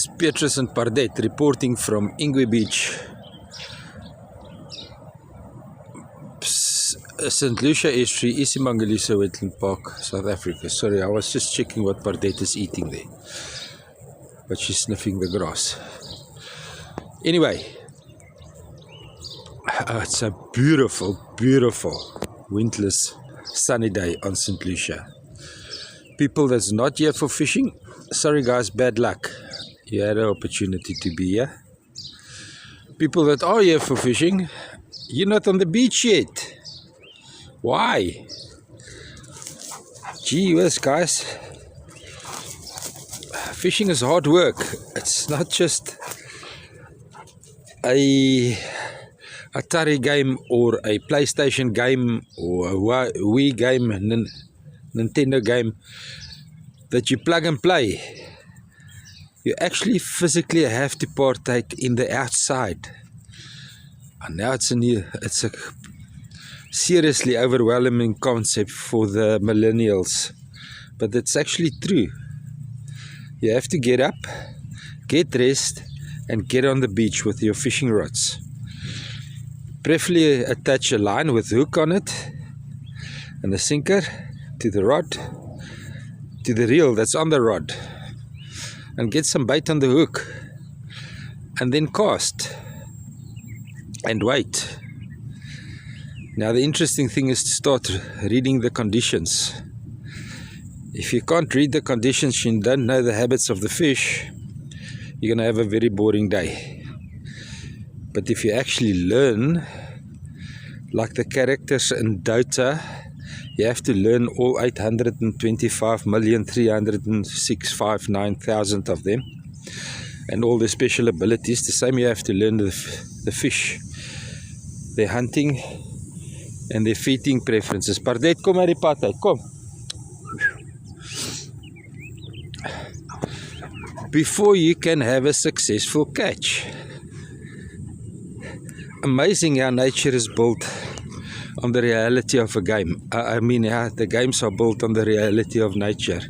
is Petrus and Pardet reporting from Ingwe Beach, St. Lucia Estuary, Isimangaliso Wetland Park, South Africa. Sorry, I was just checking what Pardet is eating there, but she's sniffing the grass. Anyway, it's a beautiful, beautiful windless sunny day on St. Lucia. People that's not here for fishing, sorry guys, bad luck. You had an opportunity to be here. People that are here for fishing, you're not on the beach yet. Why? Gee whiz, guys. Fishing is hard work. It's not just a Atari game or a PlayStation game or a Wii game, Nintendo game that you plug and play. You actually physically have to partake in the outside. And now it's a seriously overwhelming concept for the millennials, but it's actually true. You have to get up, get dressed, and get on the beach with your fishing rods. Preferably attach a line with a hook on it and a sinker to the rod, to the reel that's on the rod, and get some bait on the hook, and then cast and wait. Now the interesting thing is to start reading the conditions. If you can't read the conditions, you don't know the habits of the fish, you're going to have a very boring day. But if you actually learn, like the characters in Dota, you have to learn all 825,306,509,000 of them, and all the special abilities. The same you have to learn the fish, their hunting and their feeding preferences. Pardet, kom maar die pad uit, kom. Before you can have a successful catch. Amazing how nature is built on the reality of a game. I mean, how the games are built on the reality of nature.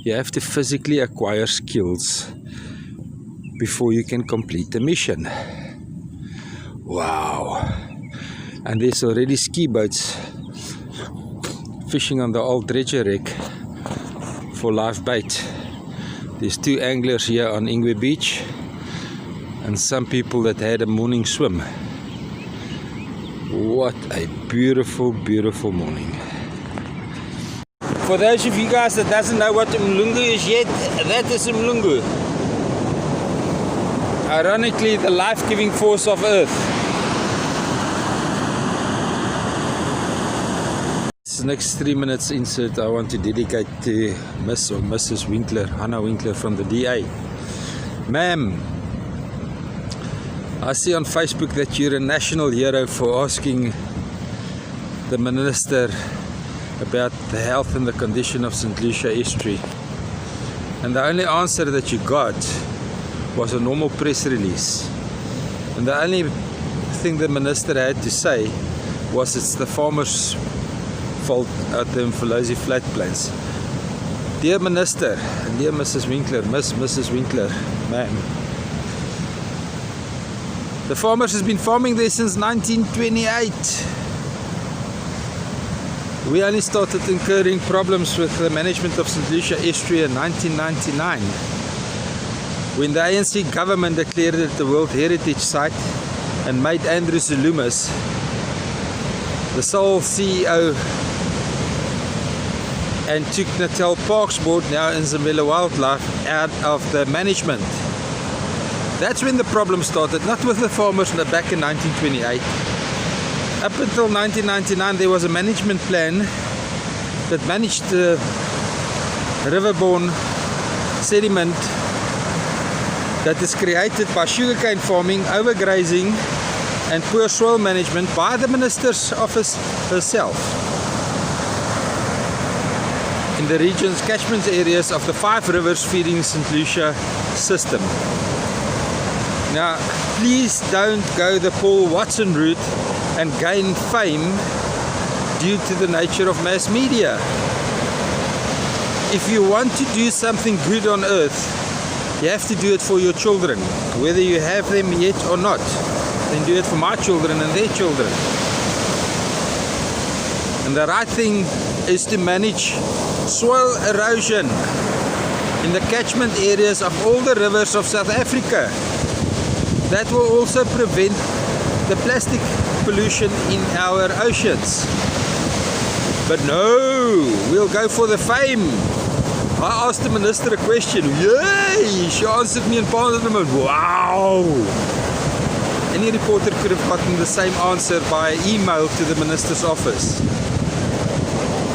You have to physically acquire skills before you can complete the mission. Wow. And there's already ski boats fishing on the old dredger wreck for live bait. There's 2 anglers here on Ingwe Beach and some people that had a morning swim. What a beautiful, beautiful morning. For those of you guys that doesn't know what Mlungu is yet, that is Mlungu. Ironically, the life-giving force of Earth. This next 3 minutes insert I want to dedicate to Miss or Mrs. Winkler, Hannah Winkler from the DA. Ma'am, I see on Facebook that you're a national hero for asking the minister about the health and the condition of St. Lucia Estuary. And the only answer that you got was a normal press release. And the only thing the minister had to say was it's the farmers' fault at the Mfolozi floodplains. Dear Minister, and dear Mrs. Winkler, Mrs. Winkler, ma'am, the farmers has been farming there since 1928. We only started incurring problems with the management of St. Lucia Estuary in 1999, when the ANC government declared it the World Heritage Site and made Andrew Zulumas the sole CEO and took Natal Parks Board, now in Zambela Wildlife, out of the management. That's when the problem started, not with the farmers back in 1928. Up until 1999 there was a management plan that managed the riverborne sediment that is created by sugarcane farming, overgrazing and poor soil management by the minister's office herself in the region's catchment areas of the 5 rivers feeding St. Lucia system. Now, please don't go the Paul Watson route and gain fame due to the nature of mass media. If you want to do something good on earth, You have to do it for your children, whether you have them yet or not. Then do it for my children and their children. And the right thing is to manage soil erosion in the catchment areas of all the rivers of South Africa. That will also prevent the plastic pollution in our oceans. But no, we'll go for the fame. I asked the minister a question. Yay! She answered me in Parliament. Wow! Any reporter could have gotten the same answer by email to the minister's office.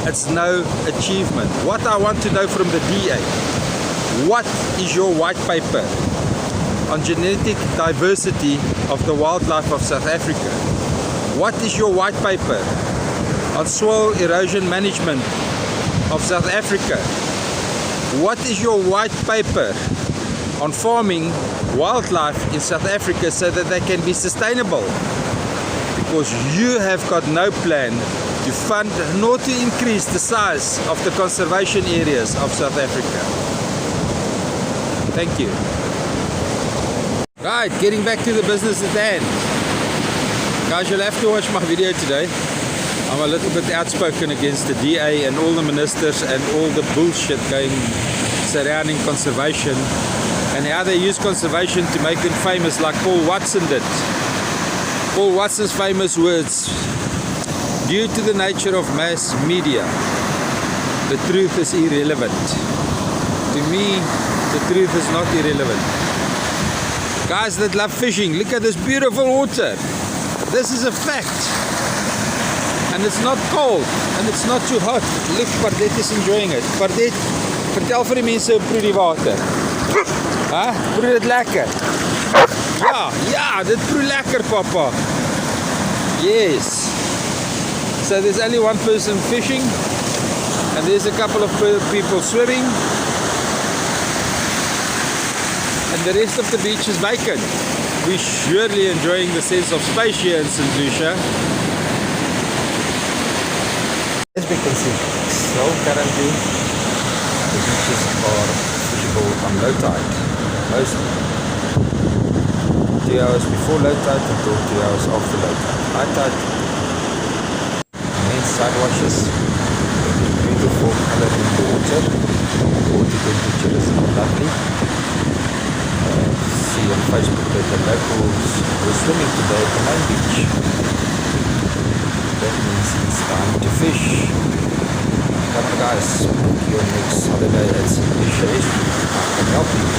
It's no achievement. What I want to know from the DA, what is your white paper on genetic diversity of the wildlife of South Africa? What is your white paper on soil erosion management of South Africa? What is your white paper on farming wildlife in South Africa so that they can be sustainable? Because you have got no plan to fund nor to increase the size of the conservation areas of South Africa. Thank you. Right, getting back to the business at hand. Guys, you'll have to watch my video today. I'm a little bit outspoken against the DA and all the ministers and all the bullshit going surrounding conservation and how they use conservation to make them famous like Paul Watson did. Paul Watson's famous words, due to the nature of mass media, the truth is irrelevant. To me, the truth is not irrelevant. Guys that love fishing, look at this beautiful water. This is a fact. And it's not cold, and it's not too hot. Look, Pardet is enjoying it. Pardet, vertel vir die mense hoe proe die water. Proe dit lekker? Ja, dit proe lekker, papa. Yes. So there's only one person fishing, and there's a couple of people swimming, and the rest of the beach is vacant. We're surely enjoying the sense of space here in St. Lucia. As we can see, still currently the beaches are visible on low tide, mostly 2 hours before low tide until 2 hours after low tide. High tide, immense side washes, beautiful color in the water, water temperature is lovely. See on Facebook that the locals were swimming today at the main beach. That means it's time to fish. Come on guys, book your next holiday at St. Lucia. I can help you.